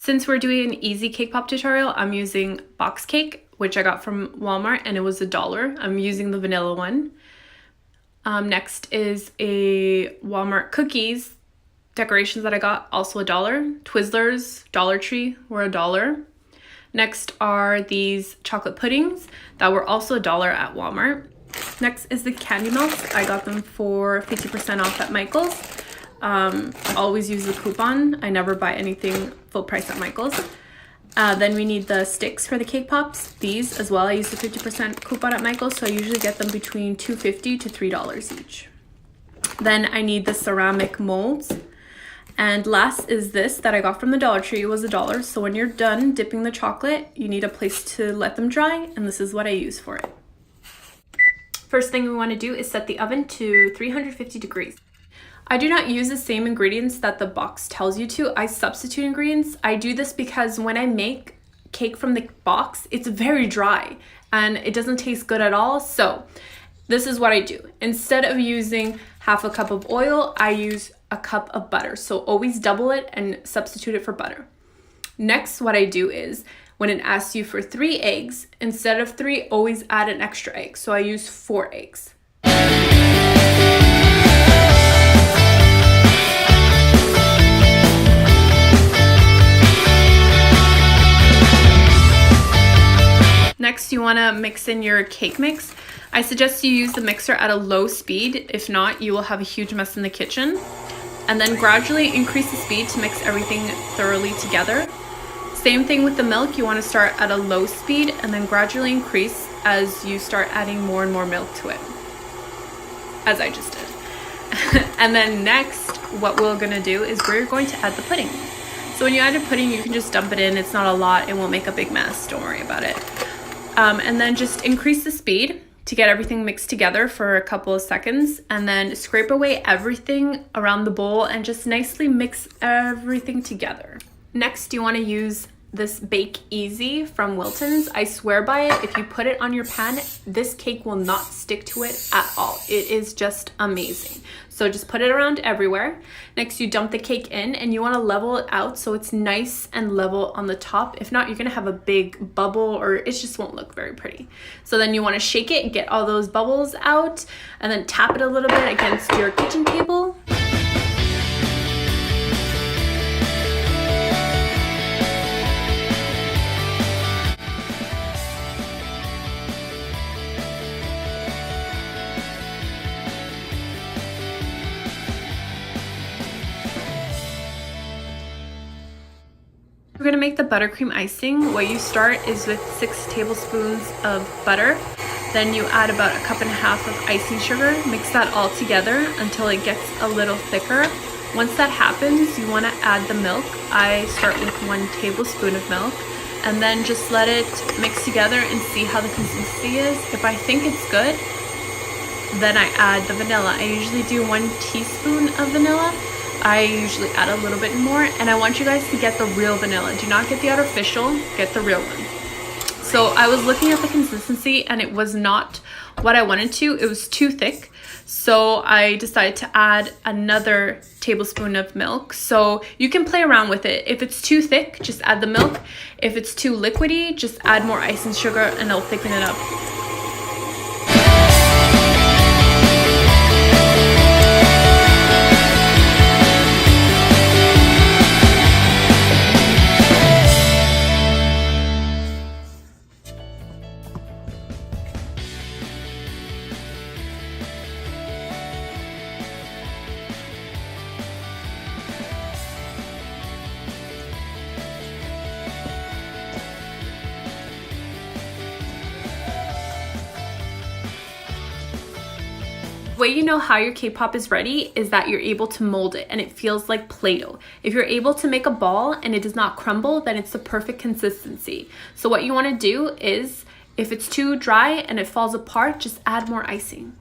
Since we're doing an easy cake pop tutorial, I'm using box cake, which I got from Walmart, and it was $1. I'm using the vanilla one. Next is a Walmart cookies decorations that I got, also $1. Twizzlers, Dollar Tree, were $1. Next are these chocolate puddings that were also $1 at Walmart. Next is the candy melts. I got them for 50% off at Michael's. Always use the coupon. I never buy anything full price at Michael's. Then we need the sticks for the cake pops. These as well. I use the 50% coupon at Michael's, so I usually get them between $2.50 to $3 each. Then I need the ceramic molds. And last is this that I got from the Dollar Tree. It was $1. So when you're done dipping the chocolate, you need a place to let them dry, and this is what I use for it. First thing we want to do is set the oven to 350 degrees. I do not use the same ingredients that the box tells you to. I substitute ingredients. I do this because when I make cake from the box, it's very dry and it doesn't taste good at all. So this is what I do. Instead of using half a cup of oil, I use a cup of butter. So always double it and substitute it for butter. Next, what I do is when it asks you for 3 eggs, instead of 3, always add an extra egg. So I use 4 eggs. Next, you want to mix in your cake mix. I suggest you use the mixer at a low speed. If not, you will have a huge mess in the kitchen. And then gradually increase the speed to mix everything thoroughly together. Same thing with the milk. You want to start at a low speed and then gradually increase as you start adding more and more milk to it, as I just did. And then next, what we're going to do is we're going to add the pudding. So when you add a pudding, you can just dump it in. It's not a lot. It won't make a big mess. Don't worry about it. And then just increase the speed to get everything mixed together for a couple of seconds, and then scrape away everything around the bowl and just nicely mix everything together. Next, you want to use this Bake Easy from Wilton's. I swear by it. If you put it on your pan, this cake will not stick to it at all. It is just amazing. So just put it around everywhere. Next, you dump the cake in and you want to level it out so it's nice and level on the top. If not, you're going to have a big bubble or it just won't look very pretty. So then you want to shake it and get all those bubbles out and then tap it a little bit against your kitchen table. We're going to make the buttercream icing. What you start is with 6 tablespoons of butter. Then you add about 1.5 cups of icing sugar. Mix that all together until it gets a little thicker. Once that happens, you want to add the milk. I start with 1 tablespoon of milk and then just let it mix together and see how the consistency is. If I think it's good, then I add the vanilla. I usually do 1 teaspoon of vanilla. I usually add a little bit more, and I want you guys to get the real vanilla. Do not get the artificial, get the real one. So I was looking at the consistency and it was not what I wanted to. It was too thick. So I decided to add another tablespoon of milk. So you can play around with it. If it's too thick, just add the milk. If it's too liquidy, just add more ice and sugar and it'll thicken it up. The way you know how your cake pop is ready is that you're able to mold it and it feels like Play-Doh. If you're able to make a ball and it does not crumble, then it's the perfect consistency. So what you want to do is, if it's too dry and it falls apart, just add more icing.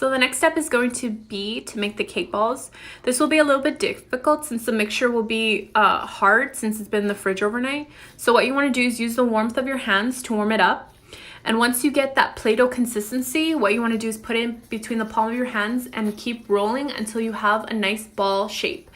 So the next step is going to be to make the cake balls. This will be a little bit difficult since the mixture will be hard since it's been in the fridge overnight. So what you want to do is use the warmth of your hands to warm it up. And once you get that Play-Doh consistency, what you want to do is put it in between the palm of your hands and keep rolling until you have a nice ball shape.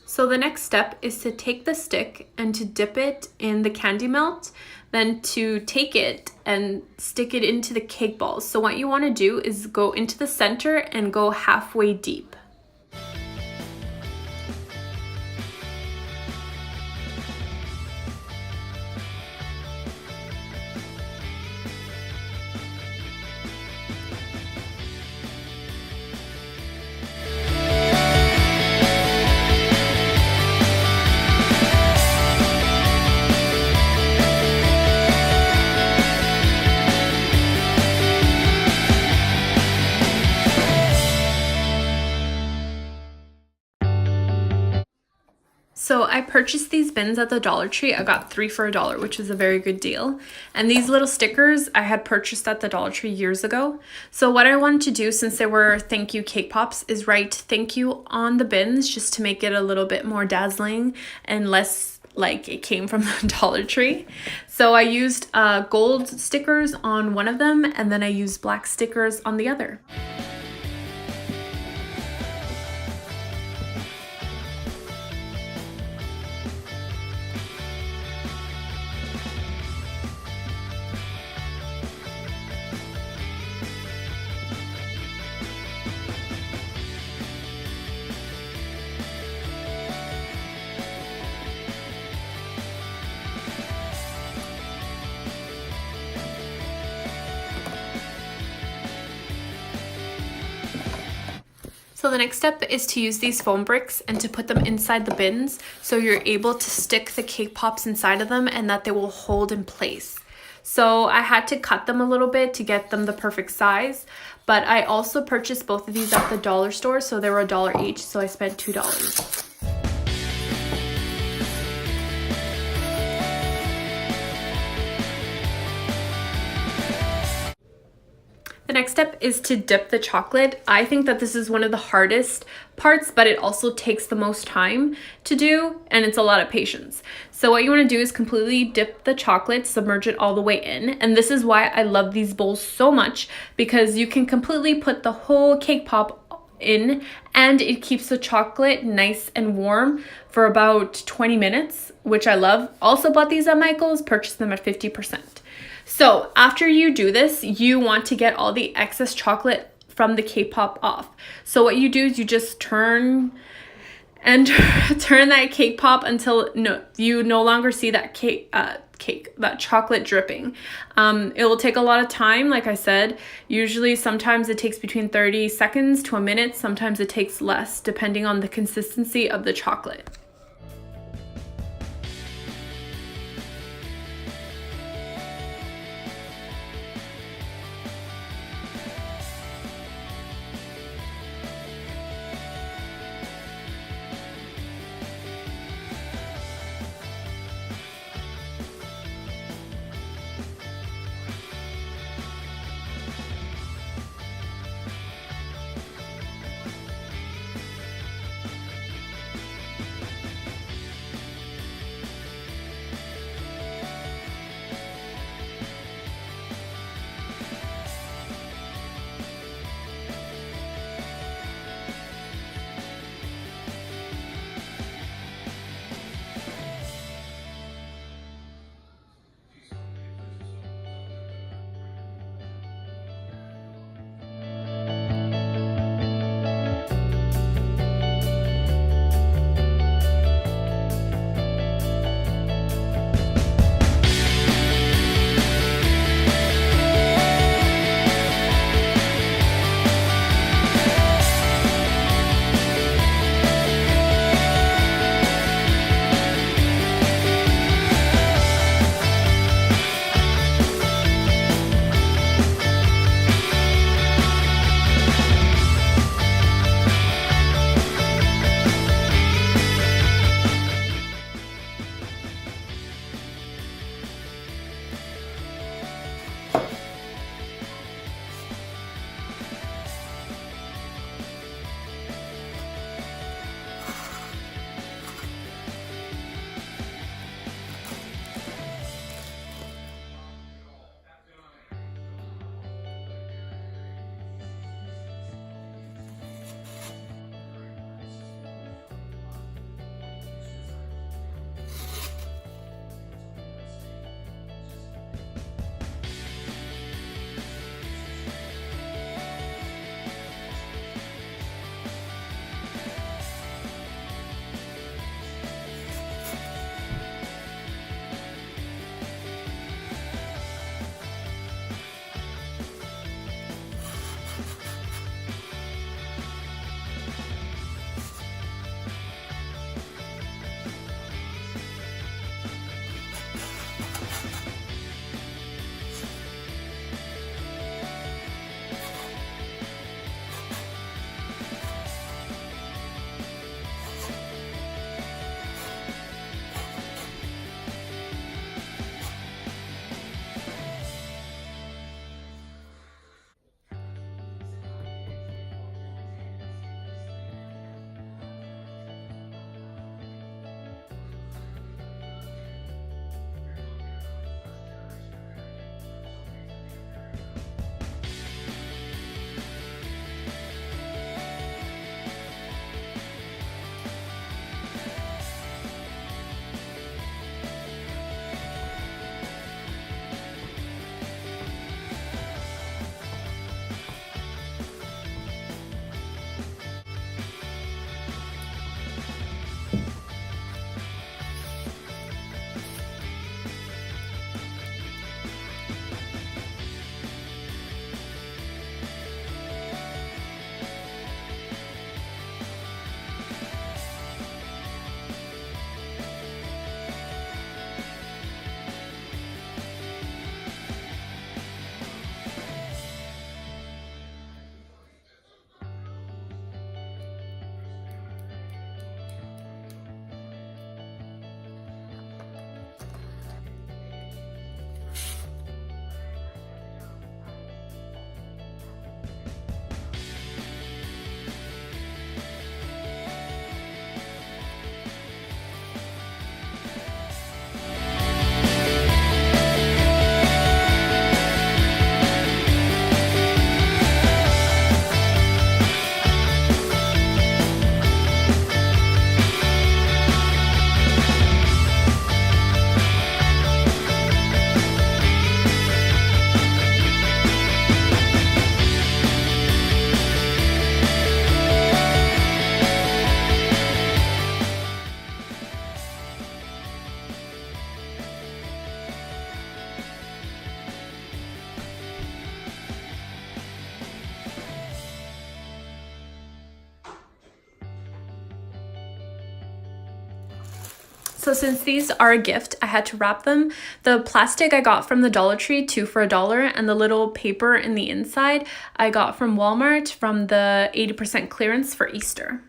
So the next step is to take the stick and to dip it in the candy melt, then to take it and stick it into the cake balls. So what you want to do is go into the center and go halfway deep. So I purchased these bins at the Dollar Tree. I got 3 for $1, which is a very good deal. And these little stickers I had purchased at the Dollar Tree years ago. So what I wanted to do, since they were thank you cake pops, is write thank you on the bins just to make it a little bit more dazzling and less like it came from the Dollar Tree. So I used gold stickers on one of them, and then I used black stickers on the other. So the next step is to use these foam bricks and to put them inside the bins so you're able to stick the cake pops inside of them and that they will hold in place. So I had to cut them a little bit to get them the perfect size, but I also purchased both of these at the dollar store, so they were $1 each, so I spent $2. The next step is to dip the chocolate. I think that this is one of the hardest parts, but it also takes the most time to do, and it's a lot of patience. So what you want to do is completely dip the chocolate, submerge it all the way in, and this is why I love these bowls so much, because you can completely put the whole cake pop in and it keeps the chocolate nice and warm for about 20 minutes, which I love. Also bought these at Michael's, purchased them at 50%. So after you do this, you want to get all the excess chocolate from the cake pop off. So what you do is you just turn that cake pop until you no longer see that that chocolate dripping. It will take a lot of time, like I said. Usually sometimes it takes between 30 seconds to a minute, sometimes it takes less depending on the consistency of the chocolate. So since these are a gift, I had to wrap them. The plastic I got from the Dollar Tree, 2 for $1, and the little paper in the inside I got from Walmart from the 80% clearance for Easter.